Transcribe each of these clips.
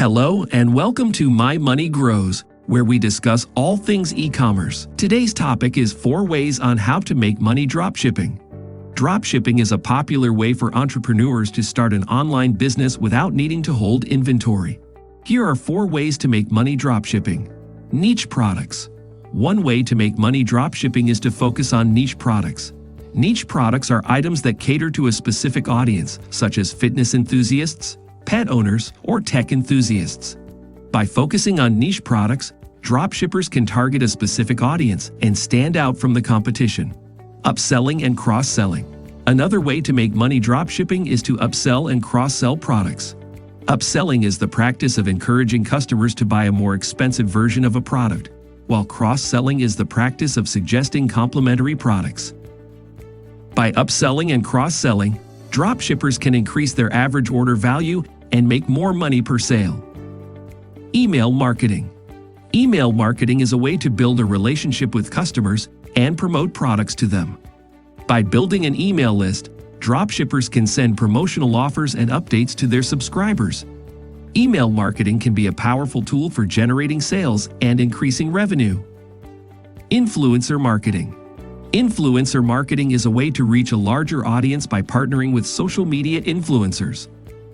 Hello and welcome to My Money Grows, where we discuss all things e-commerce. Today's topic is 4 ways on how to make money dropshipping. Dropshipping is a popular way for entrepreneurs to start an online business without needing to hold inventory. Here are 4 ways to make money dropshipping. Niche products. One way to make money dropshipping is to focus on niche products. Niche products are items that cater to a specific audience, such as fitness enthusiasts, pet owners, or tech enthusiasts. By focusing on niche products, dropshippers can target a specific audience and stand out from the competition. Upselling and cross-selling. Another way to make money dropshipping is to upsell and cross-sell products. Upselling is the practice of encouraging customers to buy a more expensive version of a product, while cross-selling is the practice of suggesting complementary products. By upselling and cross-selling, dropshippers can increase their average order value and make more money per sale. Email marketing. Email marketing is a way to build a relationship with customers and promote products to them. By building an email list, dropshippers can send promotional offers and updates to their subscribers. Email marketing can be a powerful tool for generating sales and increasing revenue. Influencer marketing. Influencer marketing is a way to reach a larger audience by partnering with social media influencers.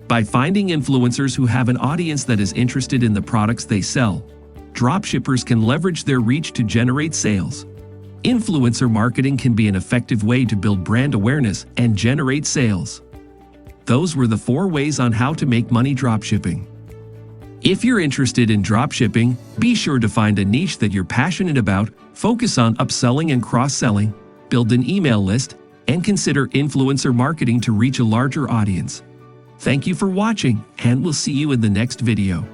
By finding influencers who have an audience that is interested in the products they sell, dropshippers can leverage their reach to generate sales. Influencer marketing can be an effective way to build brand awareness and generate sales. Those were the 4 ways on how to make money dropshipping. If you're interested in dropshipping, be sure to find a niche that you're passionate about, focus on upselling and cross-selling, build an email list, and consider influencer marketing to reach a larger audience. Thank you for watching, and we'll see you in the next video.